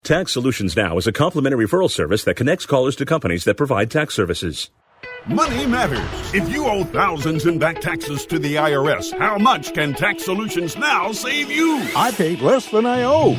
Tax Solutions Now is a complimentary referral service that connects callers to companies that provide tax services. Money matters. If you owe thousands in back taxes to the IRS, how much can Tax Solutions Now save you? I paid less than I owe.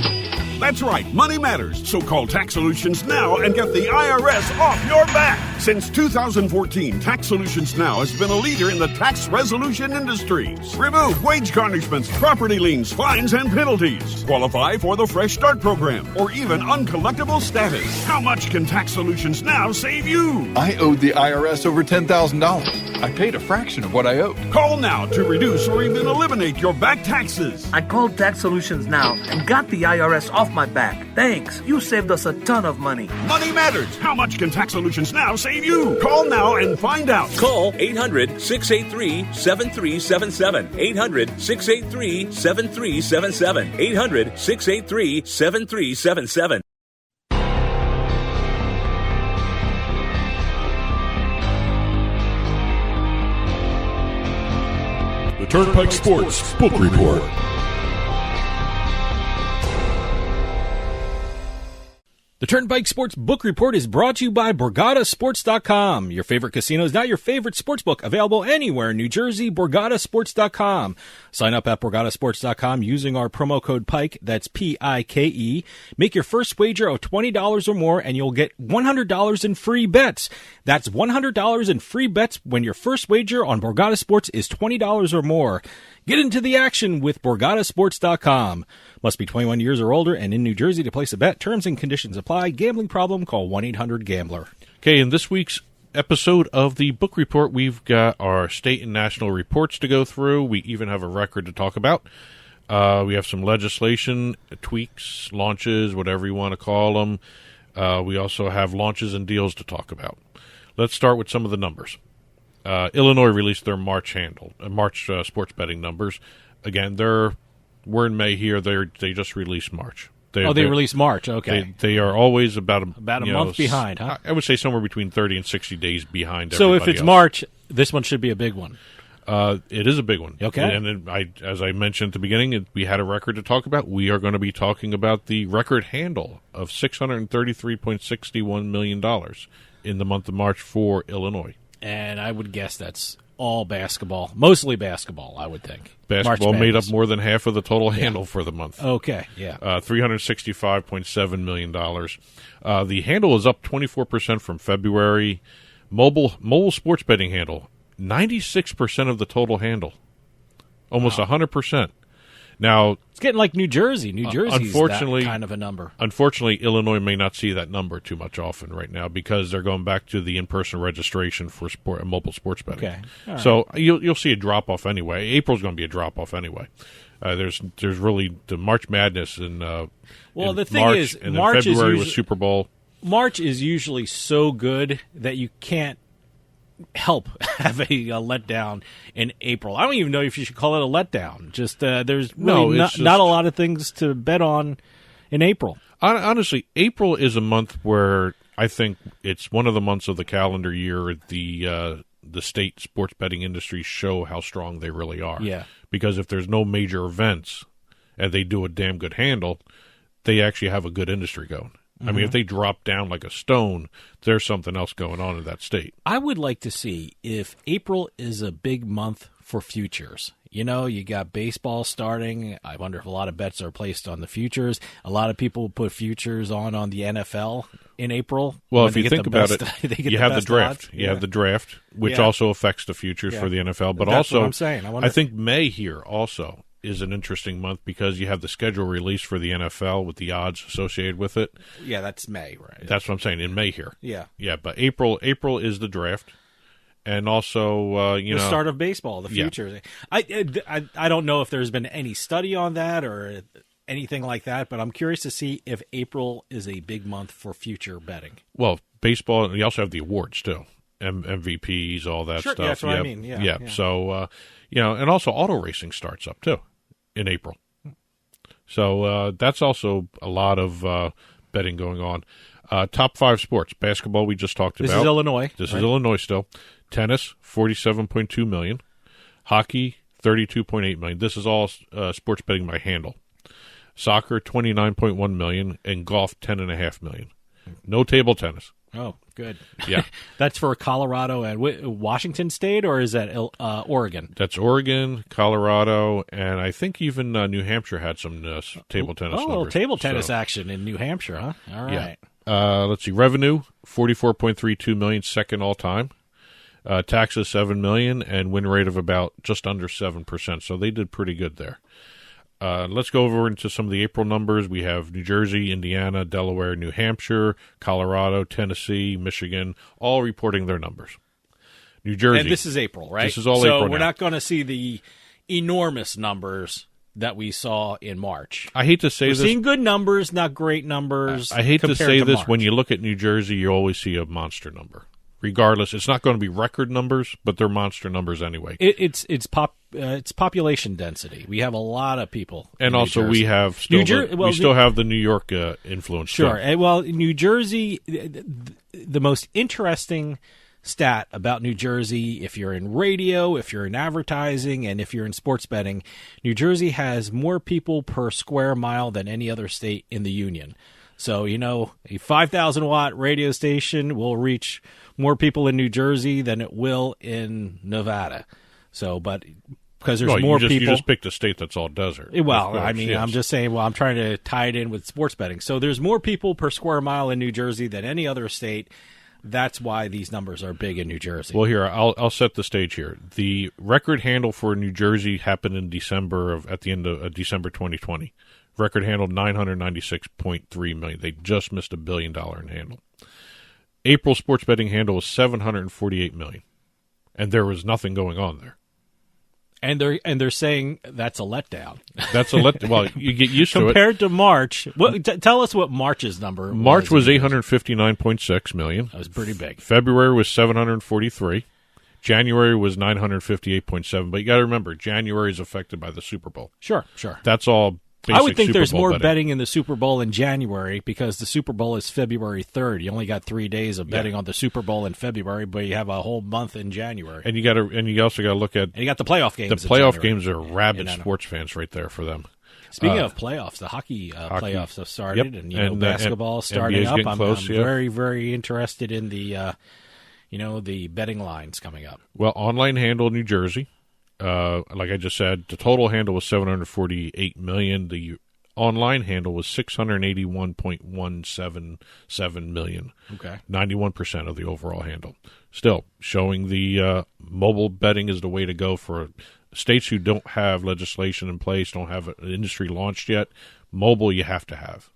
That's right, money matters. So call Tax Solutions Now and get the IRS off your back. Since 2014, Tax Solutions Now has been a leader in the tax resolution industry. Remove wage garnishments, property liens, fines, and penalties. Qualify for the Fresh Start program or even uncollectible status. How much can Tax Solutions Now save you? I owed the IRS over $10,000. I paid a fraction of what I owed. Call now to reduce or even eliminate your back taxes. I called Tax Solutions Now and got the IRS off my back. Thanks. You saved us a ton of money. Money matters. How much can Tax Solutions Now save you? Call now and find out. Call 800-683-7377. 800-683-7377. 800-683-7377. The Turnpike Sports Book Report. The Turnpike Sports Book Report is brought to you by BorgataSports.com. Your favorite casino is now your favorite sportsbook. Available anywhere in New Jersey, BorgataSports.com. Sign up at BorgataSports.com using our promo code PIKE, that's P-I-K-E. Make your first wager of $20 or more and you'll get $100 in free bets. That's $100 in free bets when your first wager on Borgata Sports is $20 or more. Get into the action with BorgataSports.com. Must be 21 years or older and in New Jersey to place a bet. Terms and conditions apply. Gambling problem? Call 1-800-GAMBLER. Okay, in this week's episode of the book report, we've got our state and national reports to go through. We even have a record to talk about. We have some legislation, tweaks, launches, whatever you want to call them. We also have launches and deals to talk about. Let's start with some of the numbers. Illinois released their March sports betting numbers. Again, we're in May here. They just released March. They released March. Okay, they are always about a month behind, huh? I would say somewhere between 30 and 60 days behind. So if it's else. March, this one should be a big one. It is a big one. Okay, and as I mentioned at the beginning, we had a record to talk about. We are going to be talking about the record handle of $633.61 million in the month of March for Illinois. And I would guess that's all basketball, mostly basketball, I would think. Basketball made up more than half of the total handle for the month. Okay, yeah. $365.7 million. The handle is up 24% from February. Mobile sports betting handle, 96% of the total handle. Almost 100%. Now, it's getting like New Jersey. New Jersey's that kind of a number. Unfortunately, Illinois may not see that number too much often right now because they're going back to the in-person registration for mobile sports betting. Okay. All right. So you'll see a drop-off anyway. April's going to be a drop-off anyway. There's really the March Madness in the thing March, is, and March then February is was Super Bowl. March is usually so good that you can't help have a letdown in April. I don't even know if you should call it a letdown. Just there's really not a lot of things to bet on in April. Honestly, April is a month where I think it's one of the months of the calendar year the state sports betting industry show how strong they really are. Yeah. Because if there's no major events and they do a damn good handle, they actually have a good industry going. I mean, if they drop down like a stone, there's something else going on in that state. I would like to see if April is a big month for futures. You know, you got baseball starting. I wonder if a lot of bets are placed on the futures. A lot of people put futures on the NFL in April. Well, if you think about it, you have the draft. Odds. You have the draft, which also affects the futures for the NFL. But that's also, what I'm saying. I think May here also is an interesting month because you have the schedule released for the NFL with the odds associated with it. Yeah, that's May, right? That's what I'm saying, in May here. Yeah. Yeah, but April is the draft. And also, the start of baseball, the futures. Yeah. I don't know if there's been any study on that or anything like that, but I'm curious to see if April is a big month for future betting. Well, baseball, and you also have the awards, too. MVPs, all that stuff. Yeah, that's what I mean. Yeah. So, and also auto racing starts up, too, in April. So that's also a lot of betting going on. Top 5 sports. Basketball, we just talked about. This is Illinois. This is Illinois still. Tennis, $47.2 million. Hockey, $32.8 million. This is all sports betting by handle. Soccer, $29.1 million, and golf, $10.5 million. No table tennis. Oh, good. Yeah. That's for Colorado and Washington State, or is that Oregon? That's Oregon, Colorado, and I think even New Hampshire had some table tennis numbers. Oh, table tennis action in New Hampshire, huh? All right. Yeah. Let's see. Revenue, $44.32 million, second all-time. Taxes, $7 million, and win rate of about just under 7%. So they did pretty good there. Let's go over into some of the April numbers. We have New Jersey, Indiana, Delaware, New Hampshire, Colorado, Tennessee, Michigan, all reporting their numbers. New Jersey. And this is April, right? This is all April. So we're not going to see the enormous numbers that we saw in March. I hate to say We're this. seeing good numbers, not great numbers. I hate to say this. March. When you look at New Jersey, you always see a monster number. Regardless, it's not going to be record numbers, but they're monster numbers anyway. It's population density. We have a lot of people, and in also New Jersey. we have still have the New York influence. Sure. Too. Well, New Jersey, the most interesting stat about New Jersey, if you're in radio, if you're in advertising, and if you're in sports betting, New Jersey has more people per square mile than any other state in the union. So, a 5,000 watt radio station will reach more people in New Jersey than it will in Nevada. So, but because there's more people. You just picked a state that's all desert. Well, course, I mean, yes. I'm just saying, I'm trying to tie it in with sports betting. So there's more people per square mile in New Jersey than any other state. That's why these numbers are big in New Jersey. Well, here, I'll set the stage here. The record handle for New Jersey happened in at the end of December 2020. Record handle $996.3 million. They just missed $1 billion in handle. April sports betting handle was $748 million, and there was nothing going on there. And they're saying that's a letdown. That's a letdown. Well, you get used to it. Compared to March, tell us what March's number was. March was $859.6 million. That was pretty big. February was $743. January was $958.7. But you got to remember, January is affected by the Super Bowl. Sure. That's all. I would think Super there's Bowl more betting in the Super Bowl in January because the Super Bowl is February 3rd. You only got 3 days of betting on the Super Bowl in February, but you have a whole month in January. And you also got to look at and you got the playoff games. The playoff games are rabid sports fans right there for them. Speaking of playoffs, the hockey playoffs have started, and basketball starting NBA's up. Close, I'm very, very interested in the the betting lines coming up. Well, online handle New Jersey, like I just said, the total handle was $748 million. The online handle was $681.177 million. Okay. 91% of the overall handle. Still, showing the mobile betting is the way to go for states who don't have legislation in place, don't have an industry launched yet. Mobile you have to have.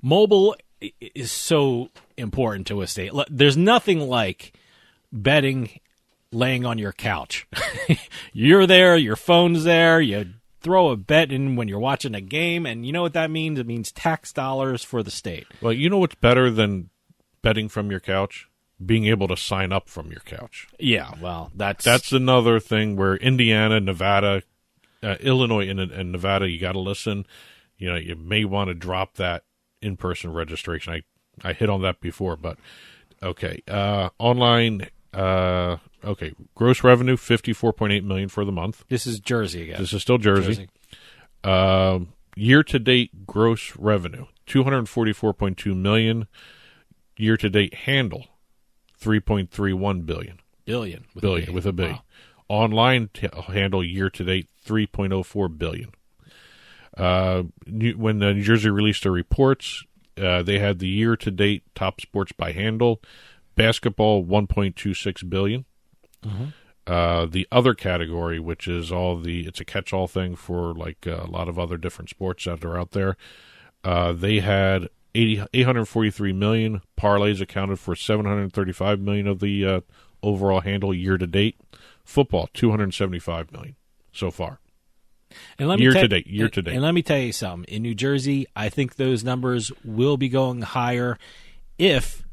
Mobile is so important to a state. There's nothing like betting laying on your couch. You're there, your phone's there, you throw a bet in when you're watching a game, and you know what that means? It means tax dollars for the state. Well, you know what's better than betting from your couch? Being able to sign up from your couch. Yeah, well, that's another thing where Indiana, Nevada, Illinois, and Nevada, you got to listen. You may want to drop that in-person registration. I hit on that before, but okay. Online. Okay, gross revenue $54.8 million for the month. This is Jersey again. This is still Jersey. Year-to-date gross revenue $244.2 million. Year-to-date handle $3.31 billion. Billion with a B. Wow. Online handle year-to-date $3.04 billion. When New Jersey released their reports, they had the year-to-date top sports by handle. Basketball, $1.26 billion. Mm-hmm. The other category, which is it's a catch-all thing for like a lot of other different sports that are out there. They had $843 million. Parlays accounted for $735 million of the overall handle year-to-date. Football, $275 million so far. And let me year to date. And let me tell you something. In New Jersey, I think those numbers will be going higher if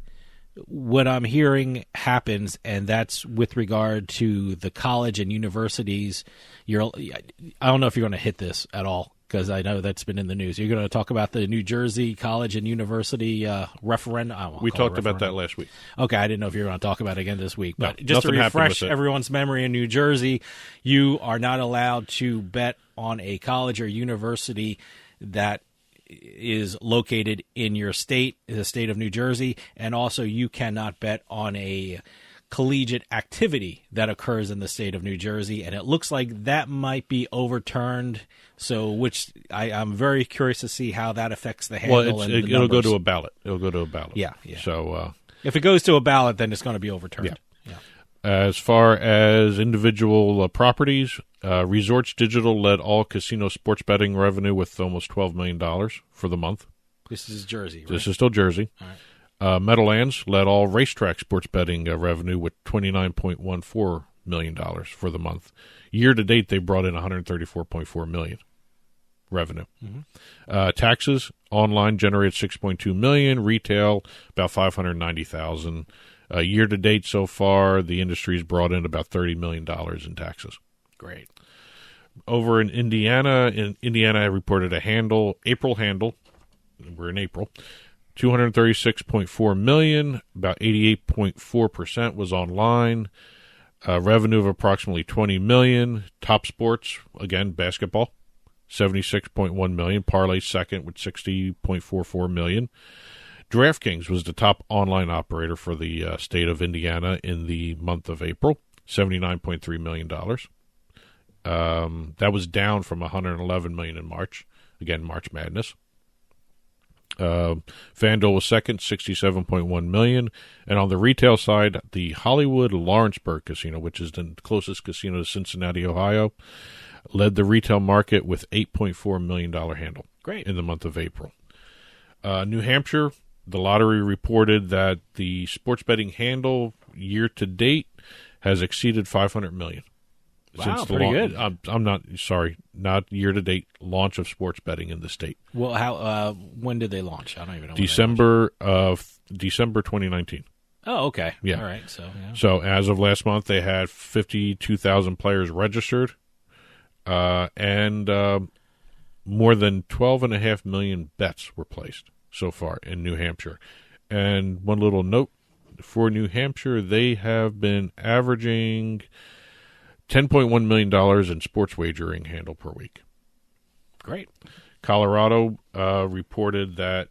what I'm hearing happens, and that's with regard to the college and universities. I don't know if you're going to hit this at all, because I know that's been in the news. You're going to talk about the New Jersey college and university referendum. We talked about that last week. Okay, I didn't know if you were going to talk about it again this week. But no, just to refresh refresh everyone's memory, in New Jersey, you are not allowed to bet on a college or university that is located in your state, the state of New Jersey, and also you cannot bet on a collegiate activity that occurs in the state of New Jersey, and it looks like that might be overturned. So, which I'm very curious to see how that affects the handle. Well, and it'll go to a ballot. It'll go to a ballot. Yeah. So, if it goes to a ballot, then it's going to be overturned. Yeah. As far as individual properties, Resorts Digital led all casino sports betting revenue with almost $12 million for the month. This is Jersey, right? This is still Jersey. All right. Meadowlands led all racetrack sports betting revenue with $29.14 million for the month. Year to date, they brought in $134.4 million revenue. Mm-hmm. Taxes online generated $6.2 million. Retail about $590,000. Year to date so far, the industry's brought in about $30 million in taxes. Great. Over in Indiana, I reported April handle. We're in April. $236.4 million, about 88.4% was online. Revenue of approximately $20 million. Top sports, again, basketball, $76.1 million. Parlay second with $60.44 million. DraftKings was the top online operator for the state of Indiana in the month of April, $79.3 million. That was down from $111 million in March. Again, March Madness. FanDuel was second, $67.1 million. And on the retail side, the Hollywood Lawrenceburg Casino, which is the closest casino to Cincinnati, Ohio, led the retail market with $8.4 million handle. Great. In the month of April. New Hampshire, the lottery reported that the sports betting handle year to date has exceeded $500 million. Wow, pretty good. I'm not year to date launch of sports betting in the state. Well, how? When did they launch? I don't even know. December 2019. Oh, okay. Yeah. All right. So as of last month, they had 52,000 players registered, and more than 12.5 million bets were placed so far in New Hampshire. And one little note for New Hampshire, they have been averaging $10.1 million in sports wagering handle per week. Great. Colorado reported that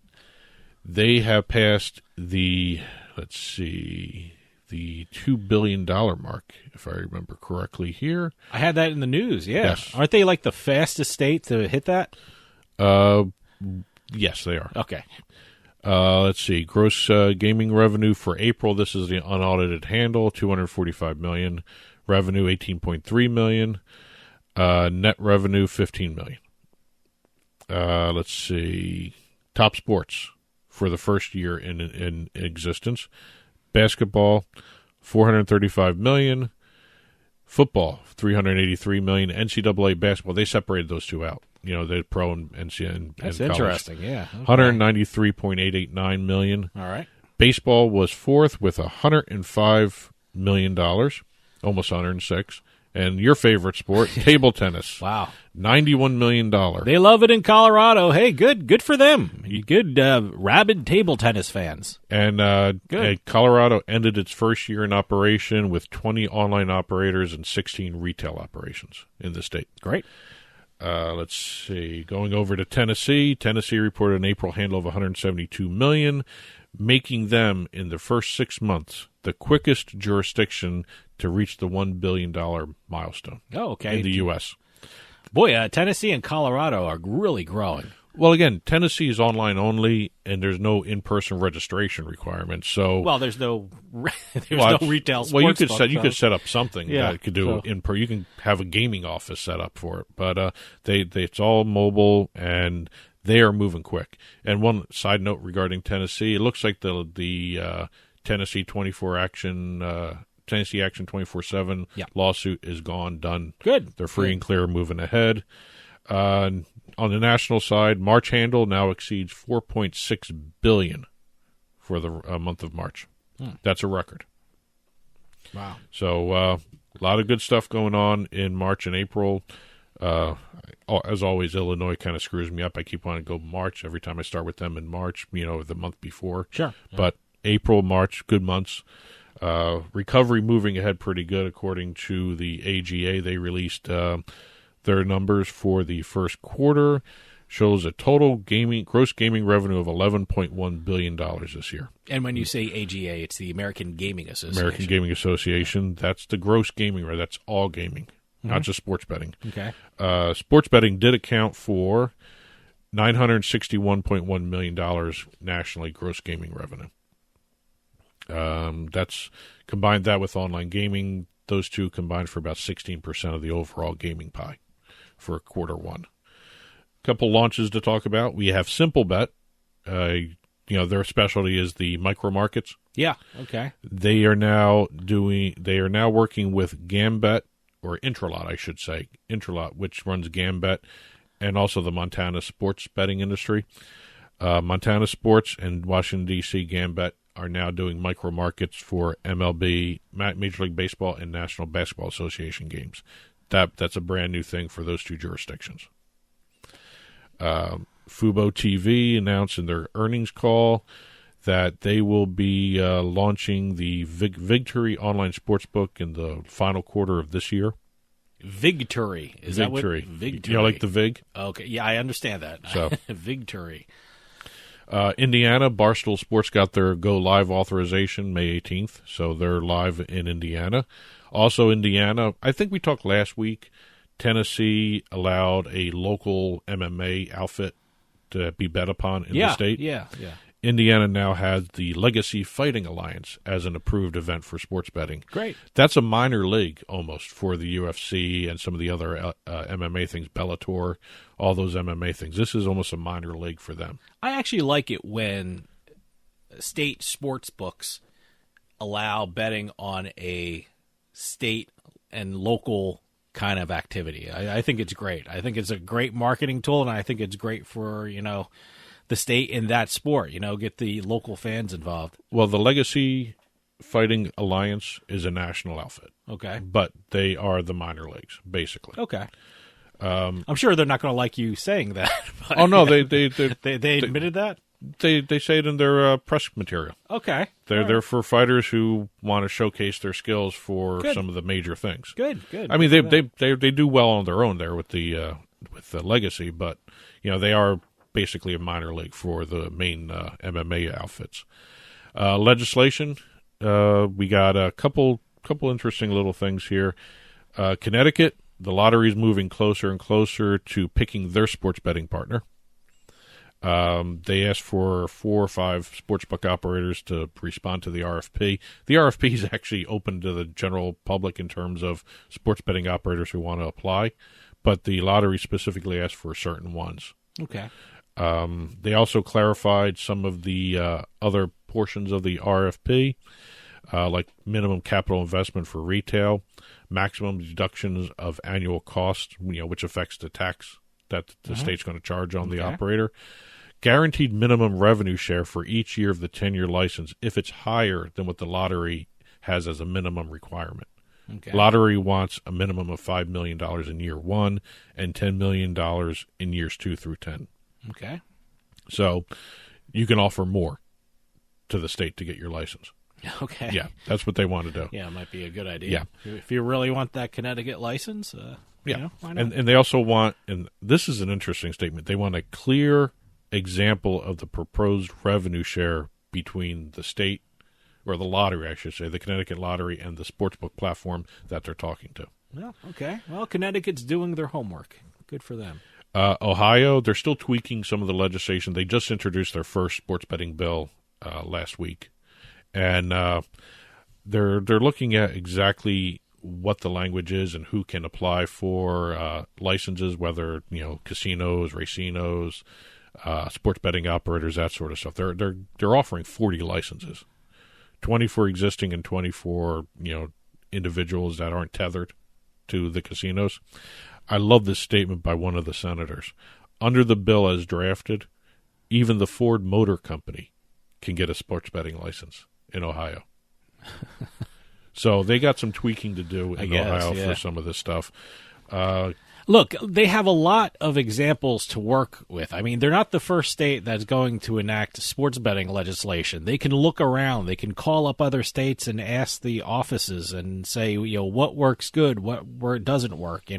they have passed the $2 billion mark, if I remember correctly here. I had that in the news, yeah. Yes. Aren't they like the fastest state to hit that? Yes, they are. Okay. Let's see. Gross gaming revenue for April, this is the unaudited handle, $245 million. Revenue, $18.3 million. Net revenue, $15 million. Let's see. Top sports for the first year in existence. Basketball, $435 million. Football, $383 million. NCAA basketball, they separated those two out. You know, the pro and NCAA. And That's college. interesting, yeah. Okay. $193.889 million. All right. Baseball was fourth with $105 million, almost 106. And your favorite sport, table tennis. Wow. $91 million. They love it in Colorado. Hey, good for them. Good rabid table tennis fans. And Colorado ended its first year in operation with 20 online operators and 16 retail operations in the state. Great. Let's see. Going over to Tennessee. Tennessee reported an April handle of $172 million, making them, in the first 6 months, the quickest jurisdiction to reach the $1 billion milestone. Oh, okay. In the U.S. Boy, Tennessee and Colorado are really growing. Well, again, Tennessee is online only, and there's no in-person registration requirement. So, well, there's no retail. Well, you could set up something that could do you can have a gaming office set up for it, but it's all mobile and they are moving quick. And one side note regarding Tennessee, it looks like the Tennessee 24 Action. Tennessee Action 24/7 lawsuit is gone, done. Good. They're free and clear, moving ahead. On the national side, March handle now exceeds $4.6 billion for the month of March. That's a record. Wow. So a lot of good stuff going on in March and April. As always, Illinois kind of screws me up. I keep wanting to go March every time I start with them in March, the month before. Sure. Yeah. But April, March, good months. Recovery moving ahead pretty good according to the AGA. They released their numbers for the first quarter, shows a total gross gaming revenue of $11.1 billion this year. And when you say AGA, it's the American Gaming Association. American Gaming Association. That's the gross gaming revenue. That's all gaming, not just sports betting. Okay. Sports betting did account for $961.1 million nationally gross gaming revenue. That's combined that with online gaming. Those two combined for about 16% of the overall gaming pie for quarter one. Couple launches to talk about. We have Simple Bet. Their specialty is the micro markets. Yeah. Okay. They are now working with Gambit, or Intralot, I should say. Intralot, which runs Gambit, and also the Montana sports betting industry. Montana Sports and Washington, D.C. Gambit are now doing micro markets for MLB, Major League Baseball, and National Basketball Association games. That's a brand new thing for those two jurisdictions. Fubo TV announced in their earnings call that they will be launching the Vigtory online sportsbook in the final quarter of this year. Vigtory. Is that what? Vigtory. You know, like the Vig? Okay. Yeah, I understand that. So. Vigtory. Indiana, Barstool Sports got their go live authorization May 18th, so they're live in Indiana. Also, Indiana, I think we talked last week, Tennessee allowed a local MMA outfit to be bet upon in the state. Yeah. Indiana now has the Legacy Fighting Alliance as an approved event for sports betting. Great. That's a minor league almost for the UFC and some of the other MMA things, Bellator, all those MMA things. This is almost a minor league for them. I actually like it when state sports books allow betting on a state and local kind of activity. I think it's great. I think it's a great marketing tool, and I think it's great for, the state in that sport, get the local fans involved. Well, the Legacy Fighting Alliance is a national outfit. Okay. But they are the minor leagues, basically. Okay. I'm sure they're not going to like you saying that. But oh, no, they admitted that? They say it in their press material. Okay. They're for fighters who want to showcase their skills for some of the major things. Good. I mean, they do well on their own there with the Legacy, but they are basically a minor league for the main MMA outfits. Legislation, we got a couple interesting little things here. Connecticut, the lottery is moving closer and closer to picking their sports betting partner. They asked for 4 or 5 sportsbook operators to respond to the RFP. The RFP is actually open to the general public in terms of sports betting operators who want to apply, but the lottery specifically asked for certain ones. Okay. They also clarified some of the other portions of the RFP, like minimum capital investment for retail, maximum deductions of annual costs, which affects the tax that the state's going to charge on the operator. Guaranteed minimum revenue share for each year of the 10-year license if it's higher than what the lottery has as a minimum requirement. Okay. Lottery wants a minimum of $5 million in year 1 and $10 million in years 2 through 10. Okay. So you can offer more to the state to get your license. Okay. Yeah, that's what they want to do. Yeah, it might be a good idea. Yeah. If you really want that Connecticut license, why not? And they also want, and this is an interesting statement, they want a clear example of the proposed revenue share between the state, or the lottery, I should say, the Connecticut lottery and the sportsbook platform that they're talking to. Well, okay. Well, Connecticut's doing their homework. Good for them. Ohio, they're still tweaking some of the legislation. They just introduced their first sports betting bill last week, and they're looking at exactly what the language is and who can apply for licenses, whether casinos, racinos, sports betting operators, that sort of stuff. They're offering 40 licenses, 20 for existing and 20 for individuals that aren't tethered to the casinos. I love this statement by one of the senators. Under the bill as drafted, even the Ford Motor Company can get a sports betting license in Ohio. So they got some tweaking to do in Ohio for some of this stuff. Look, they have a lot of examples to work with. I mean, they're not the first state that's going to enact sports betting legislation. They can look around. They can call up other states and ask the offices and say, what works good, where it doesn't work.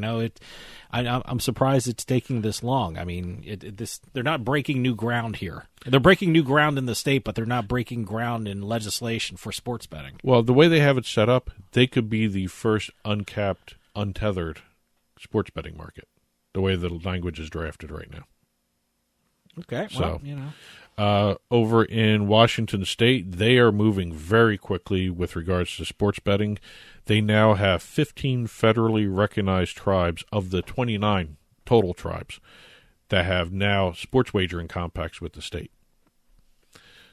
I'm surprised it's taking this long. I mean, they're not breaking new ground here. They're breaking new ground in the state, but they're not breaking ground in legislation for sports betting. Well, the way they have it set up, they could be the first uncapped, untethered sports betting market, the way the language is drafted right now. Okay, so, well, over in Washington State, they are moving very quickly with regards to sports betting. They now have 15 federally recognized tribes of the 29 total tribes that have now sports wagering compacts with the state.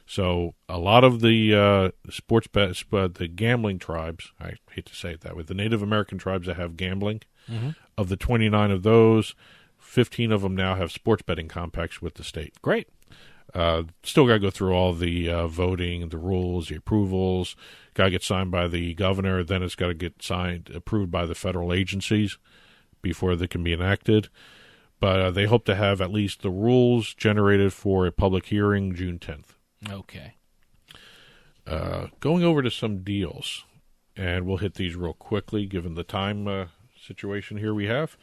So a lot of the the gambling tribes, I hate to say it that way, the Native American tribes that have gambling, of the 29 of those, 15 of them now have sports betting compacts with the state. Great. Still got to go through all the voting, the rules, the approvals. Got to get signed by the governor. Then it's got to get approved by the federal agencies before they can be enacted. But they hope to have at least the rules generated for a public hearing June 10th. Okay. Going over to some deals, and we'll hit these real quickly given the time situation here we have.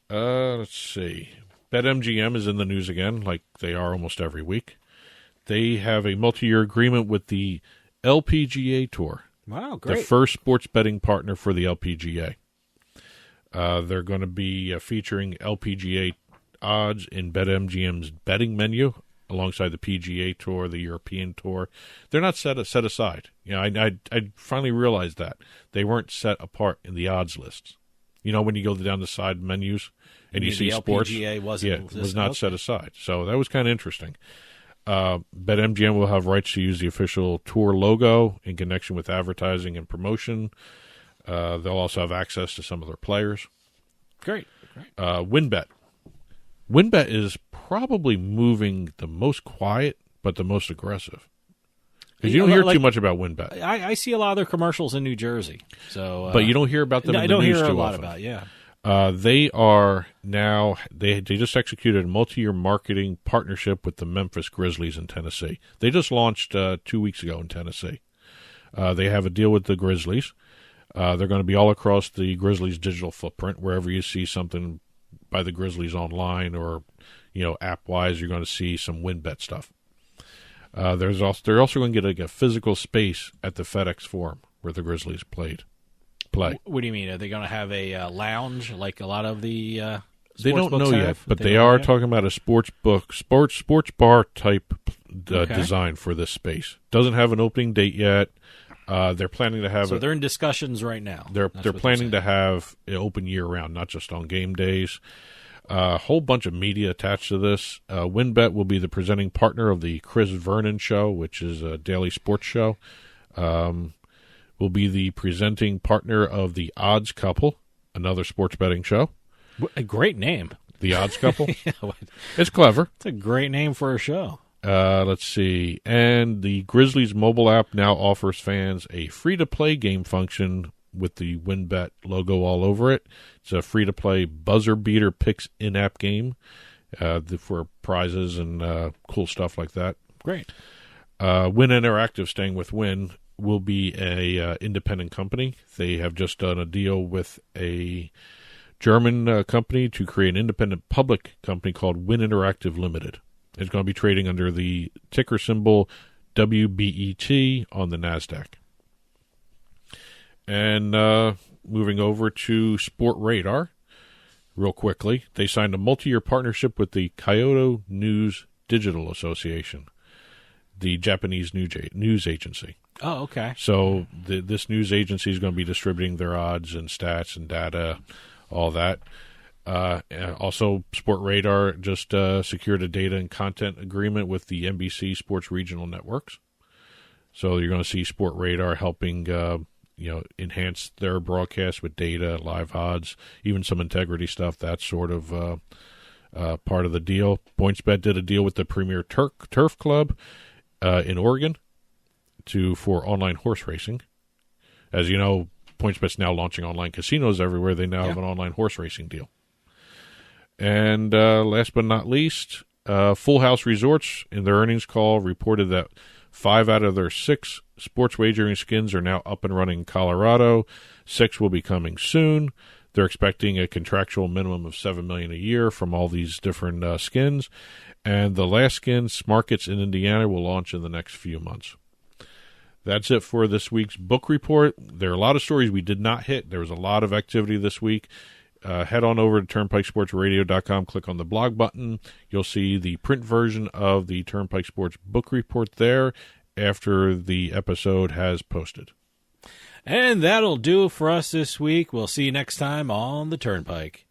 Let's see. BetMGM is in the news again, like they are almost every week. They have a multi-year agreement with the LPGA Tour. Wow, great. The first sports betting partner for the LPGA. They're going to be featuring LPGA odds in BetMGM's betting menu alongside the PGA Tour, the European Tour. They're not set aside. I finally realized that. They weren't set apart in the odds lists. When you go down the side menus and you see the sports, LPGA was not set aside. So that was kind of interesting. BetMGM will have rights to use the official tour logo in connection with advertising and promotion. They'll also have access to some of their players. Great. WynnBET. WynnBET is probably moving the most quiet but the most aggressive. Because you don't hear too much about WynnBET. I see a lot of their commercials in New Jersey. But you don't hear about them in the news too often. I don't hear a lot about, yeah. They are now, they just executed a multi-year marketing partnership with the Memphis Grizzlies in Tennessee. They just launched 2 weeks ago in Tennessee. They have a deal with the Grizzlies. They're going to be all across the Grizzlies' digital footprint. Wherever you see something by the Grizzlies online or, app-wise, you're going to see some WynnBET stuff. They're also going to get a physical space at the FedEx Forum where the Grizzlies play. What do you mean? Are they going to have a lounge like a lot of the they don't know have? yet, but they are talking about a sports bar type design for this space. Doesn't have an opening date yet. They're planning to have. So they're in discussions right now. They're planning to have it open year round, not just on game days. A whole bunch of media attached to this. WynnBET will be the presenting partner of the Chris Vernon Show, which is a daily sports show. Will be the presenting partner of the Odds Couple, another sports betting show. A great name. The Odds Couple. It's clever. It's a great name for a show. Let's see. And the Grizzlies mobile app now offers fans a free-to-play game function with the WynnBET logo all over it. It's a free-to-play buzzer-beater picks in-app game for prizes and cool stuff like that. Great. Wynn Interactive, staying with Wynn, will be a independent company. They have just done a deal with a German company to create an independent public company called Wynn Interactive Limited. It's going to be trading under the ticker symbol WBET on the NASDAQ. And moving over to Sport Radar, real quickly, they signed a multi-year partnership with the Kyoto News Digital Association, the Japanese news agency. Oh, okay. So this news agency is going to be distributing their odds and stats and data, all that. And also, Sport Radar just secured a data and content agreement with the NBC Sports Regional Networks. So you're going to see Sport Radar helping enhance their broadcast with data, live odds, even some integrity stuff. That's sort of part of the deal. PointsBet did a deal with the Premier Turf Club in Oregon for online horse racing. As you know, PointsBet's now launching online casinos everywhere. They now have an online horse racing deal. And last but not least, Full House Resorts, in their earnings call, reported that 5 out of their 6 sports wagering skins are now up and running in Colorado. 6 will be coming soon. They're expecting a contractual minimum of $7 million a year from all these different skins. And the last skin, Smarkets in Indiana, will launch in the next few months. That's it for this week's book report. There are a lot of stories we did not hit. There was a lot of activity this week. Head on over to TurnpikeSportsRadio.com, click on the blog button. You'll see the print version of the Turnpike Sports book report there after the episode has posted. And that'll do it for us this week. We'll see you next time on the Turnpike.